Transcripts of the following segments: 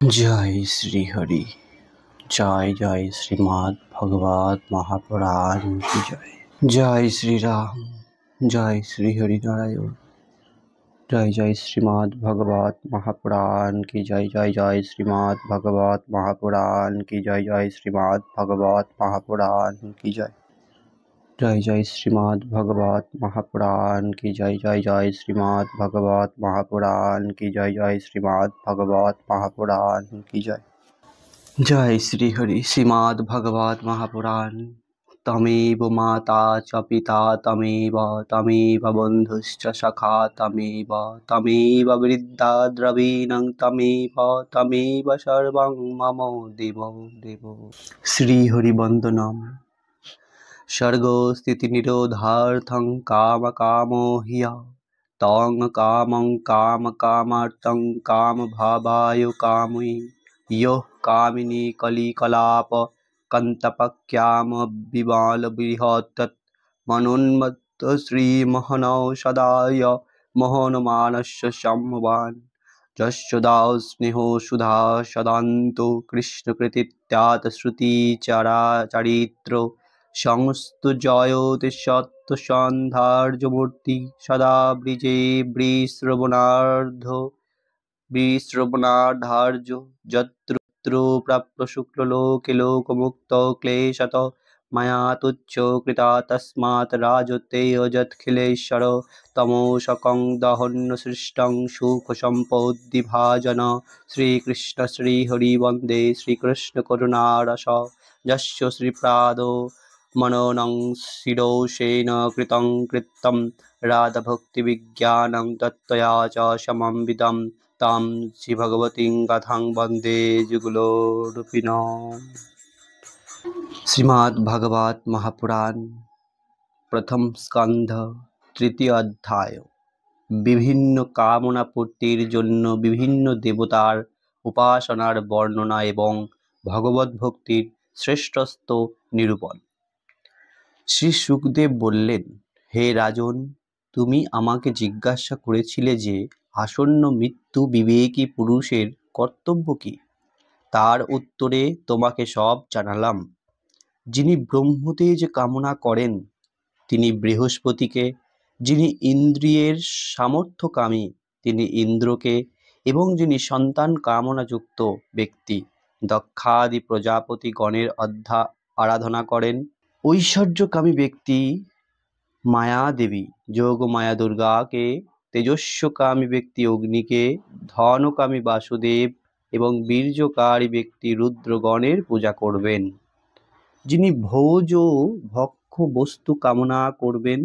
जय श्री हरि। जय जय श्रीमद् भगवत महापुराण की जय। जय श्री राम। जय श्री हरि नारायण। जय जय श्रीमद् भगवत महापुराण की जय। जय जय श्रीमद् भगवत महापुराण की जय। जय श्रीमद् भगवत महापुराण की जय। जय जय श्रीमद् भगवत महापुराण की जय। जय जय श्रीमद् भगवत महापुराण की जय। जय श्रीमद् भगवत महापुराण की जय। जय श्री हरि। श्रीमद् भगवत महापुराण। तमेव माता च पिता तमेव बन्धुश्च सखा तमेव वृद्धा द्रवीणं तमेव सर्वं मम देवो। श्री हरि वंदनम। सर्गो स्थिति निरोधार्थं काम कामो ह्य तं कामं काम कामार्थं काम भावाय कामि योः कामिनी कलिकलाप कन्तपक्याम विबाल बृहत् मनोन्मत्त श्रीमहनौ सदाय मोहनमानस्य सम्भवान् यशोदा स्नेहो सुधा सदान्तो कृष्ण कृतित्यात् श्रुति चारित्रो संस्तु जयोति सत्व सौन्दार्यमूर्ति सदा ब्रिजे विश्रवणार्धार्यो यत्रो प्राप्त शुक्ललोके लोकमुक्तो क्लेशत मया तुच्छो कृता तस्मात् राजते यत्खिलेश्वर तमोशकं दहन्न सृष्टं सुखसम्पद्विभाजन श्रीकृष्ण श्रीहरि वन्दे श्रीकृष्ण करुणारस यस्य श्रीपादो मननं शिरोषेण कृतं कृतं राधभक्तिविज्ञानं तत्त्वया च समन्वितं तां श्रीभगवतीं कथां वन्दे जुगुलोरूपिणम्। श्रीमद् भागवत महापुराण प्रथम स्कंध तृतीय अध्याय। বিভিন্ন কামনা পূর্তির জন্য বিভিন্ন দেবতার উপাসনার বর্ণনা এবং ভগবত ভক্তির শ্রেষ্ঠত্ব নিরূপণ। শ্রী সুখদেব বললেন, হে রাজন, তুমি আমাকে জিজ্ঞাসা করেছিলে যে আসন্ন মৃত্যু বিবেকী পুরুষের কর্তব্য কি। তার উত্তরে তোমাকে সব জানালাম। যিনি ব্রহ্মতেজ কামনা করেন তিনি বৃহস্পতিকে, যিনি ইন্দ্রিয়ের সামর্থ্যকামী তিনি ইন্দ্রকে, এবং যিনি সন্তান কামনাযুক্ত ব্যক্তি দক্ষাদি প্রজাপতি গণের আরাধনা করেন। ঐশ্বর্যকামী ব্যক্তি মায়া দেবী যোগমায়া দুর্গাকে, তেজস্বকামী ব্যক্তি অগ্নিকে, ধনকামী বাসুদেব এবং বীর্যকারী ব্যক্তি রুদ্রগণের পূজা করবেন। যিনি ভোজ ও ভক্ষ বস্তু কামনা করবেন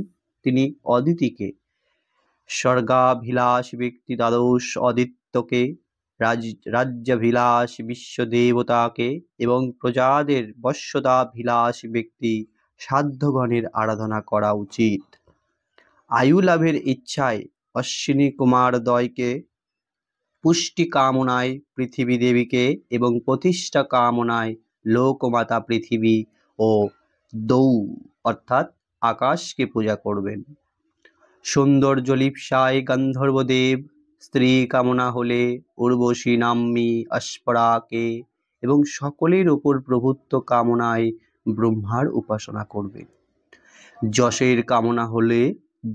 তিনি অদিতিকে, স্বর্গাভিলাষী ব্যক্তি দ্বাদশ আদিত্যকে, রাজ্যাভিলাষী বিশ্বদেবতাকে এবং প্রজাদের বশ্যতাভিলাষী ব্যক্তি সাধ্যগণের আরাধনা করা উচিত। আয়ু লাভের ইচ্ছায় অশ্বিনী কুমারদ্বয়কে, পুষ্টি কামনায় পৃথিবী দেবীকে এবং প্রতিষ্ঠা কামনায় লোকমাতা পৃথিবী ও দৌ অর্থাৎ আকাশকে পূজা করবেন। সৌন্দর্য লিপ্সায় গান্ধর্বদেব, স্ত্রী কামনা হলে উর্বশী নাম্নী অস্পরাকে এবং সকলের উপর প্রভুত্ব কামনায় ব্রহ্মার উপাসনা করবেন। যশের কামনা হলে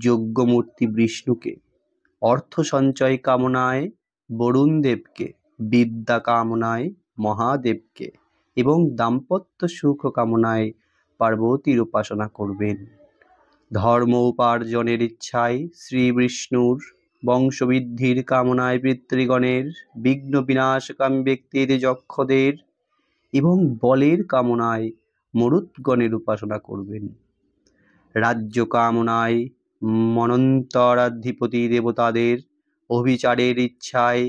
যজ্ঞমূর্তি বিষ্ণুকে, অর্থ সঞ্চয় কামনায় বরুণ দেবকে, বিদ্যা কামনায় মহাদেবকে এবং দাম্পত্য সুখ কামনায় পার্বতীর উপাসনা করবেন। ধর্ম উপার্জনের ইচ্ছায় শ্রী বিষ্ণুর, বংশবৃদ্ধির কামনায় পিতৃগণের, বিঘ্ন বিনাশকামী ব্যক্তির যক্ষদের এবং বলের কামনায় মরুৎগণের উপাসনা করবেন। রাজ্য কামনায় মন্বন্তরাধিপতি দেবতাদের, অভিচারের ইচ্ছায়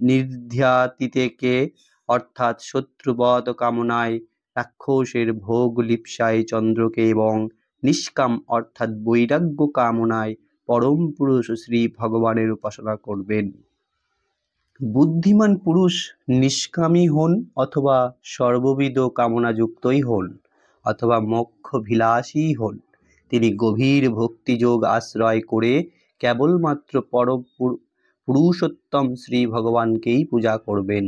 নির্ধ্যাতিকে অর্থাৎ শত্রুবধ কামনায় রাক্ষসের ভোগ লিপ্সায় চন্দ্রকে এবং নিষ্কাম অর্থাৎ বৈরাগ্য কামনায় পরম পুরুষ শ্রী ভগবানের উপাসনা করবেন। বুদ্ধিমান পুরুষ নিষ্কামী হন অথবা সর্ববিধ কামনাযুক্তই হন অথবা মোক্ষভিলাষী হন, তিনি গভীর ভক্তিযোগ আশ্রয় করে কেবলমাত্র পুরুষোত্তম শ্রী ভগবানকেই পূজা করবেন।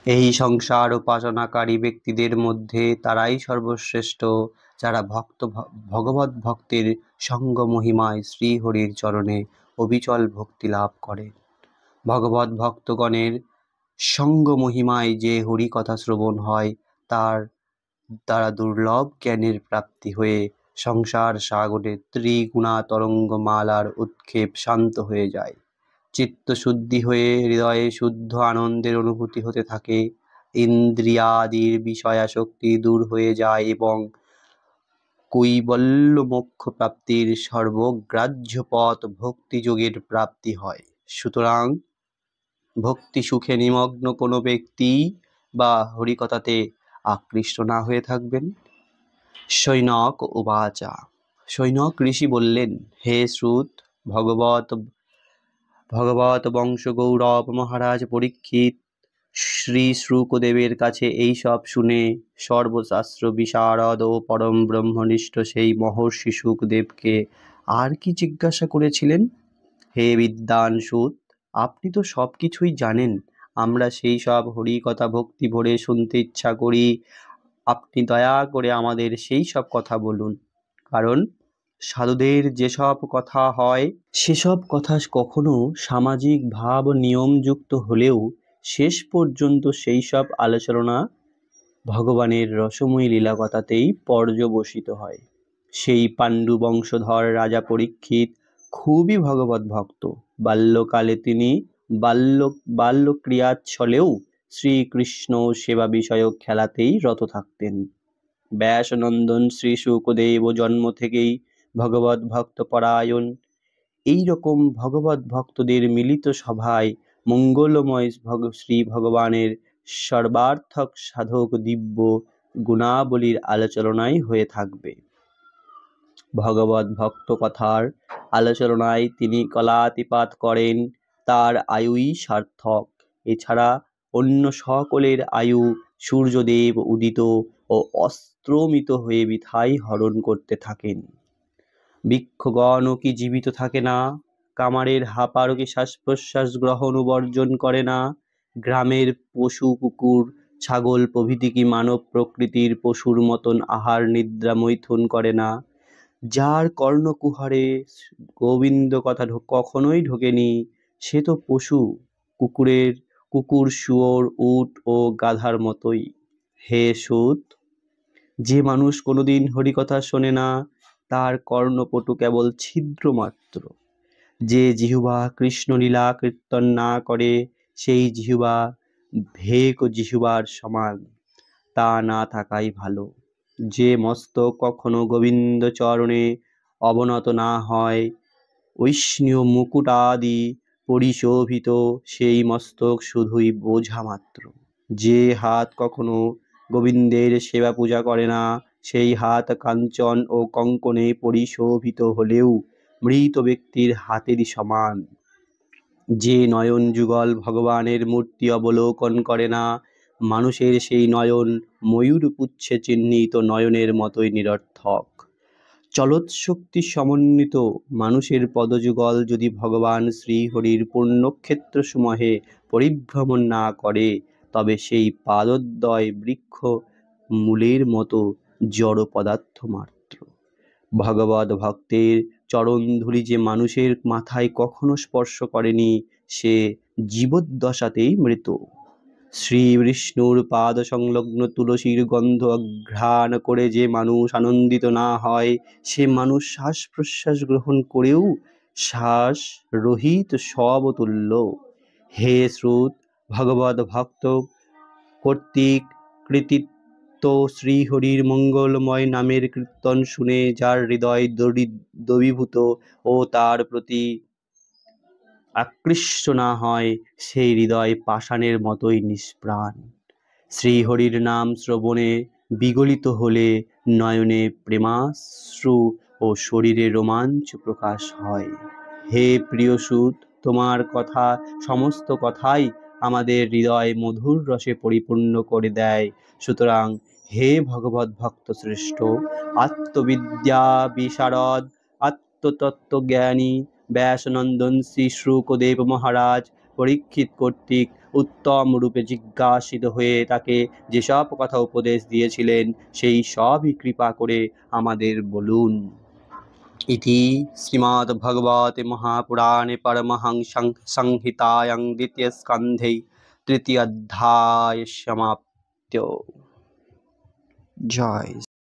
এই সংসার উপাসনাকারী ব্যক্তিদের মধ্যে তারাই সর্বশ্রেষ্ঠ, যারা ভগবত ভক্তের সঙ্গ মহিমায় শ্রীহরির চরণে অবিচল ভক্তি লাভ করে। ভগবত ভক্তগণের সঙ্গ মহিমায় যে হরি কথা শ্রবণ হয়, তার দ্বারা দুর্লভ জ্ঞানের প্রাপ্তি হয়ে সংসার সাগরের ত্রিগুণা তরঙ্গমালার উৎক্ষেপ শান্ত হয়ে যায়। চিত্তশুদ্ধি হয়ে হৃদয়ে শুদ্ধ আনন্দের অনুভূতি হতে থাকে। ইন্দ্রিয়াদির বিষয়াসক্তি দূর হয়ে যায় এবং কৈবল্য মোক্ষ প্রাপ্তির সর্বগ্রাহ্য পথ ভক্তিযোগের প্রাপ্তি হয়। সুতরাং ভক্তি সুখে নিমগ্ন কোনো ব্যক্তি বা হরিকথাতে আকৃষ্ট না হয়ে থাকবেন। শৈনক উবাচা, শৈনক ঋষি বললেন, হে শ্রুত, ভগবত বংশ গৌরব মহারাজ পরীক্ষিত শ্রী শুকদেবের কাছে এই সব শুনে সর্বশাস্ত্র বিশারদ ও পরম ব্রহ্মনিষ্ঠ সেই মহর্ষি শুকদেবকে আর কি জিজ্ঞাসা করেছিলেন? হে বিদ্বান সুত, আপনি তো সব কিছুই জানেন। আমরা সেই সব হরিকথা ভক্তি ভরে শুনতে ইচ্ছা করি। আপনি দয়া করে আমাদের সেই সব কথা বলুন। কারণ সাধুদের যেসব কথা হয় সেসব কথা কখনো সামাজিক ভাব নিয়মযুক্ত হলেও শেষ পর্যন্ত সেই সব আলোচনা ভগবানের রসময়ী লীলাকথাতেই পর্যবসিত হয়। সেই পাণ্ডু বংশধর রাজা পরীক্ষিত খুবই ভগবত ভক্ত। বাল্যকালে তিনি বাল্যক্রিয়াচ্ছলেও শ্রীকৃষ্ণ সেবা বিষয়ক খেলাতেই রত থাকতেন। ব্যাসনন্দন শ্রী শুকদেব জন্ম থেকেই ভগবত ভক্ত পরায়ণ। এইরকম ভগবত ভক্তদের মিলিত সভায় মঙ্গলময় শ্রী ভগবানের সর্বার্থক সাধক দিব্য গুণাবলীর আলোচনাই হয়ে থাকবে। ভগবত ভক্ত কথার আলোচনায় তিনি কলাতিপাত করেন, তার আয়ুই সার্থক। এছাড়া অন্য সকলের আয়ু সূর্যদেব উদিত ও অস্তমিত হয়ে বৃথাই হরণ করতে থাকেন। বৃক্ষগণও কি জীবিত থাকে না? কামারের হাঁপারও কি শ্বাস প্রশ্বাস গ্রহণ ও বর্জন করে না? গ্রামের পশু কুকুর ছাগল প্রভৃতি কি মানব প্রকৃতির পশুর মতন আহার নিদ্রা মৈথুন করে না? যার কর্ণকুহরে গোবিন্দ কথা কখনোই ঢোকেনি, সে তো পশু, কুকুর শুয়োর উট ও গাধার মতোই। হে সুত, যে মানুষ কোনোদিন হরিকথা শোনে না, তার কর্ণপটু কেবল ছিদ্র মাত্র। যে জিহ্বা কৃষ্ণলীলা কীর্তন না করে, সেই জিহ্বা ভেক জিহ্বার সমান। তা না থাকাই ভালো। যে মস্তক কখনো গোবিন্দ চরণে অবনত না হয়, ঐষ্ণীয় মুকুটাদি পরিশোভিত, সেই মস্তক শুধুই বোঝা মাত্র। যে হাত কখনো গোবিন্দের সেবা পূজা করে না, সেই হাত কাঞ্চন ও কঙ্কণে পরিশোভিত হলেও মৃত ব্যক্তির হাতেরই সমান। যে নয়ন যুগল ভগবানের মূর্তি অবলোকন করে না, মানুষের সেই নয়ন ময়ূর পুচ্ছে চিহ্নিত নয়নের মতোই নিরর্থক। চলৎশক্তি সমন্বিত মানুষের পদযুগল যদি ভগবান শ্রীহরির পুণ্যক্ষেত্র সমূহে পরিভ্রমণ না করে, তবে সেই পাদদ্বয় বৃক্ষ মূলের মতো জড় পদার্থ মাত্র। ভগবত ভক্তের চরণধূলি যে মানুষের মাথায় কখনো স্পর্শ করেনি, সে জীবদ্দশাতেই মৃত। শ্রী বিষ্ণুর পাদ সংলগ্ন তুলসীর গন্ধ ঘ্রাণ করে যে মানুষ আনন্দিত না হয়, সে মানুষ শ্বাস প্রশ্বাস গ্রহণ করেও শ্বাস রহিত শবতুল্য। হে শ্রুত, ভগবত ভক্ত কর্তৃক কৃতিত্ব শ্রীহরির মঙ্গলময় নামের কীর্তন শুনে যার হৃদয় দ্রবীভূত ও তার প্রতি আকৃষ্ট না হয়, সেই হৃদয় পাষাণের মতোই নিষ্প্রাণ। শ্রীহরির নাম শ্রবণে বিগলিত হলে নয়নে প্রেমাশ্রু ও শরীরে রোমাঞ্চ প্রকাশ হয়। হে প্রিয় সুত, তোমার কথা সমস্ত কথাই আমাদের হৃদয় মধুর রসে পরিপূর্ণ করে দেয়। সুতরাং হে ভগবত ভক্ত শ্রেষ্ঠ, আত্মবিদ্যা বিশারদ, আত্মতত্ত্বজ্ঞানী, ব্যাসনন্দন শ্রী শুকদেব মহারাজ পরীক্ষিত কর্তৃক উত্তম রূপে জিজ্ঞাসিত হয়ে তাকে যেসব কথা উপদেশ দিয়েছিলেন সেই সবই কৃপা করে আমাদের বলুন। ইতি শ্রীমদ্ভগবতে মহাপুরাণে परमहंस संहितायां द्वितीयस्कन्धे तृतीयोऽध्यायः समाप्तो। जय।